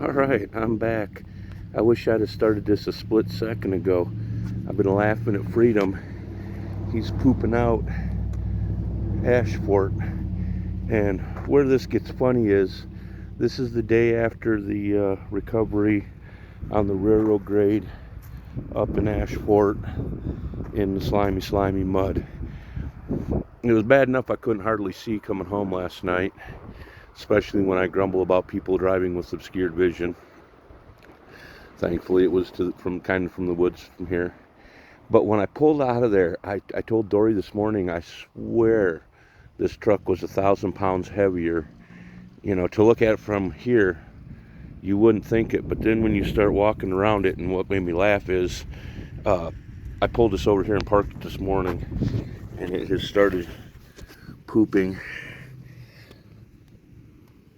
Alright, I'm back. I wish I'd have started this a split second ago. I've been laughing at Freedom. He's pooping out Ashford. And where this gets funny is, this is the day after the recovery on the railroad grade up in Ashford in the slimy mud. It was bad enough I couldn't hardly see coming home last night, especially when I grumble about people driving with obscured vision. Thankfully it was from the woods from here. But when I pulled out of there, I told Dory this morning, I swear this truck was 1,000 pounds heavier. You know, to look at it from here, you wouldn't think it, but then when you start walking around it, and what made me laugh is, I pulled this over here and parked it this morning, and it has started pooping.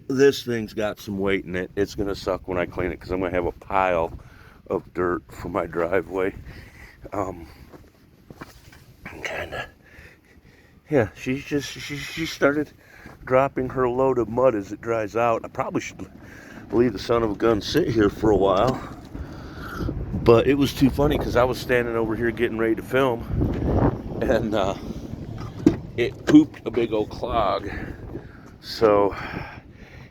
This thing's got some weight in it. It's gonna suck when I clean it because I'm gonna have a pile of dirt for my driveway. Yeah, she started dropping her load of mud as it dries out. I probably should leave the son of a gun sit here for a while, but it was too funny because I was standing over here getting ready to film, and it pooped a big old clog. So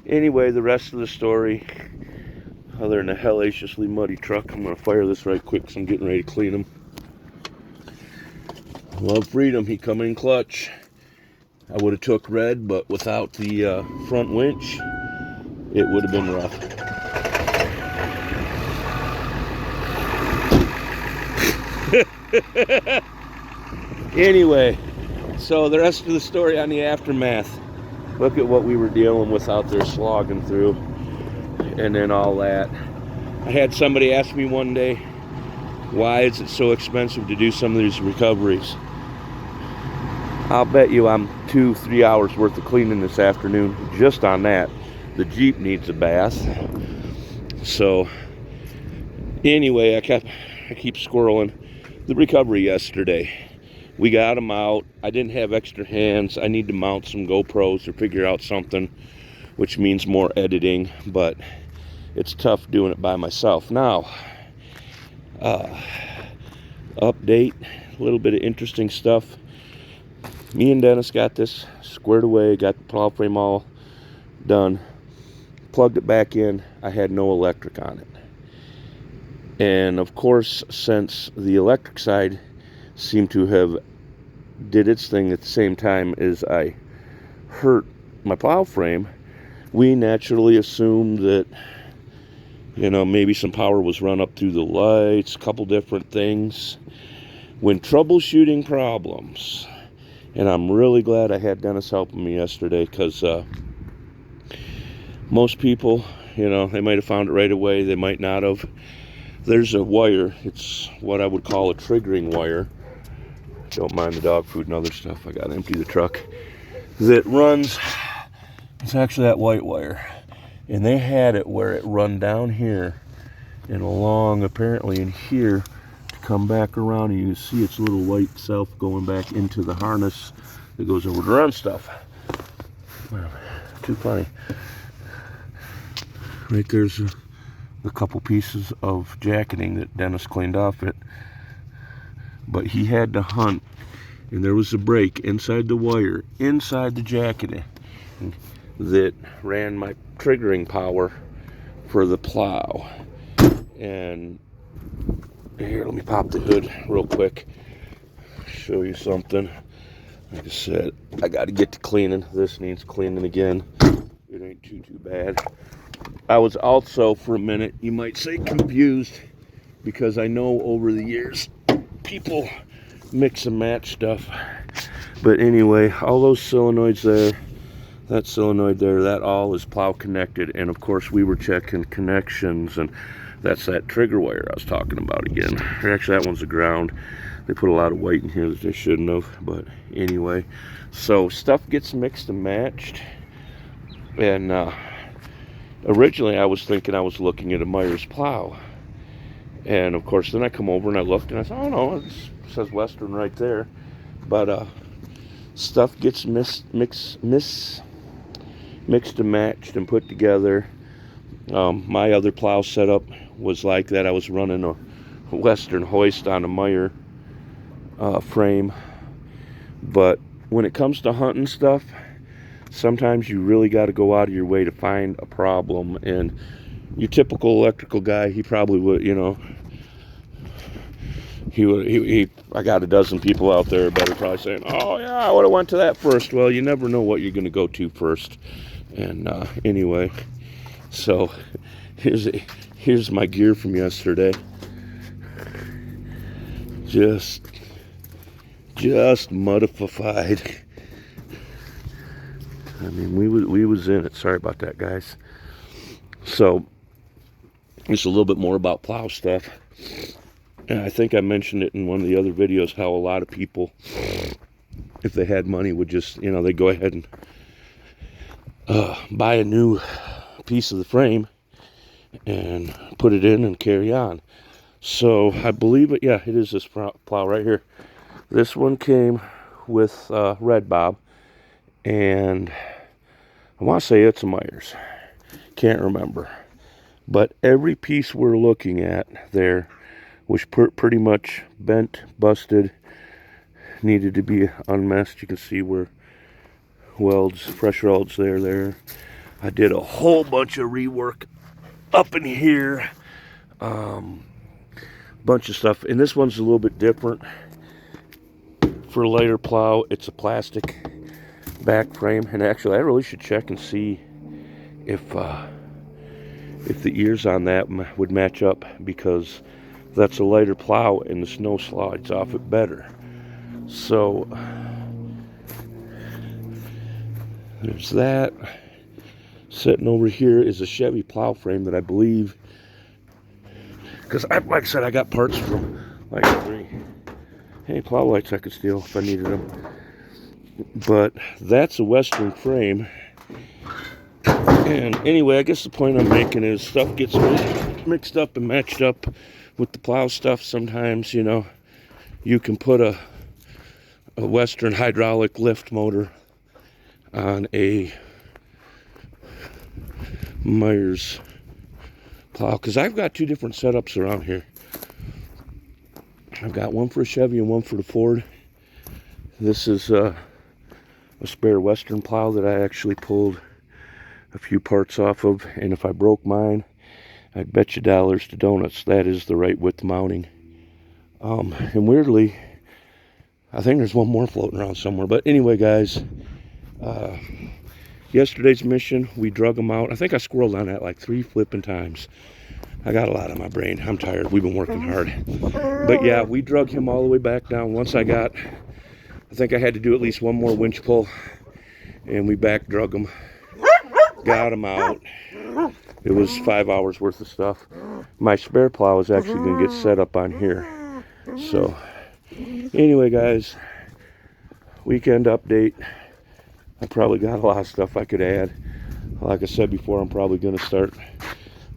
anyway, the rest of the story, other than a hellaciously muddy truck, I'm going to fire this right quick because I'm getting ready to clean him. Love Freedom, he come in clutch. I would have took red, but without the front winch, it would have been rough. Anyway, so the rest of the story on the aftermath. Look at what we were dealing with out there slogging through, and then all that. I had somebody ask me one day, why is it so expensive to do some of these recoveries? I'll bet you I'm 2-3 hours worth of cleaning this afternoon just on that. The Jeep needs a bath. So anyway, I keep squirreling. The recovery yesterday, we got them out. I didn't have extra hands. I need to mount some GoPros or figure out something, which means more editing, but it's tough doing it by myself. Now, update, a little bit of interesting stuff. Me and Dennis got this squared away, got the plow frame all done, plugged it back in. I had no electric on it. And of course, since the electric side seemed to have did its thing at the same time as I hurt my plow frame, we naturally assumed that, you know, maybe some power was run up through the lights, a couple different things. When troubleshooting problems, and I'm really glad I had Dennis helping me yesterday, because most people, you know, they might have found it right away, they might not have. There's a wire, it's what I would call a triggering wire. Don't mind the dog food and other stuff, I gotta empty the truck. That runs, it's actually that white wire. And they had it where it run down here and along apparently in here to come back around, and you can see its little white self going back into the harness that goes over to run stuff. Well, too funny. Right there's a couple pieces of jacketing that Dennis cleaned off it, but he had to hunt, and there was a break inside the wire, inside the jacketing, that ran my triggering power for the plow. And here, let me pop the hood real quick, show you something. Like I said, I got to get to cleaning. This needs cleaning again. It ain't too bad. I was also, for a minute, you might say, confused, because I know over the years people mix and match stuff. But anyway, all those solenoids there, that solenoid there, that all is plow connected. And of course we were checking connections, and that's that trigger wire I was talking about again. Actually, that one's the ground. They put a lot of weight in here that they shouldn't have, but anyway. So stuff gets mixed and matched. And originally I was thinking I was looking at a Myers plow. And of course then I come over and I looked and I thought, oh no, it says Western right there. But stuff gets mixed and matched and put together. My other plow setup was like that. I was running a Western hoist on a Meyer frame. But when it comes to hunting stuff, sometimes you really got to go out of your way to find a problem. And your typical electrical guy, he probably would, you know, I got a dozen people out there that are probably saying, oh yeah, I would have went to that first. Well, you never know what you're going to go to first. And anyway, so here's my gear from yesterday. Just modified. I mean, we was in it. Sorry about that, guys. So just a little bit more about plow stuff. And I think I mentioned it in one of the other videos how a lot of people, if they had money, would just, you know, they'd go ahead and buy a new piece of the frame and put it in and carry on. So I believe it, yeah, it is this plow right here. This one came with Red Bob, and I want to say it's a Myers. Can't remember. But every piece we're looking at there was pretty much bent, busted, needed to be unmessed. You can see where welds, fresh welds there. I did a whole bunch of rework up in here. Bunch of stuff. And this one's a little bit different. For a lighter plow, it's a plastic back frame. And actually, I really should check and see if the ears on that would match up, because that's a lighter plow and the snow slides off it better. So there's that. Sitting over here is a Chevy plow frame that I believe, because like I said, I got parts from like 3 plow lights I could steal if I needed them. But that's a Western frame. And anyway, I guess the point I'm making is stuff gets mixed up and matched up with the plow stuff. Sometimes, you know, you can put a Western hydraulic lift motor on a Myers plow, because I've got 2 different setups around here. I've got one for a Chevy and one for the Ford. This is a spare Western plow that I actually pulled a few parts off of, and if I broke mine, I'd bet you dollars to donuts that is the right width mounting. And weirdly, I think there's one more floating around somewhere. But anyway, guys, yesterday's mission, we drug them out. I think I squirreled on that like 3 flipping times. I got a lot on my brain. I'm tired. We've been working hard. But yeah, we drug him all the way back down. Once I think I had to do at least one more winch pull, and we back drug him. Got him out. It was 5 hours worth of stuff. My spare plow is actually going to get set up on here. So anyway, guys, weekend update. I probably got a lot of stuff I could add. Like I said before, I'm probably going to start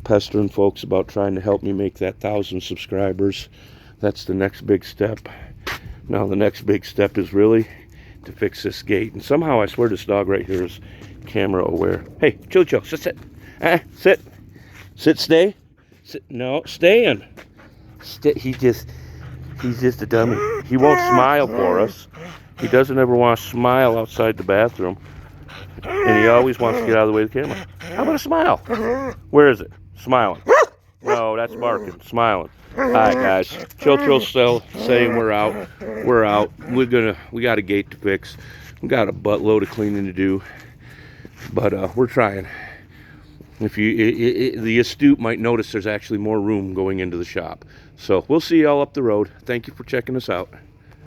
pestering folks about trying to help me make that 1,000 subscribers. That's the next big step. Now the next big step is really to fix this gate. And somehow I swear this dog right here is camera aware. Hey, Chucho, sit. Sit. Sit, stay. Sit. No, stay in. He's just a dummy. He won't smile for us. He doesn't ever want to smile outside the bathroom. And he always wants to get out of the way of the camera. How about a smile? Where is it? Smiling. No, that's barking. Smiling. All right, guys. Chucho's still saying we're out. We're out. We got a gate to fix. We got a buttload of cleaning to do. But we're trying. If the astute might notice there's actually more room going into the shop. So we'll see y'all up the road. Thank you for checking us out.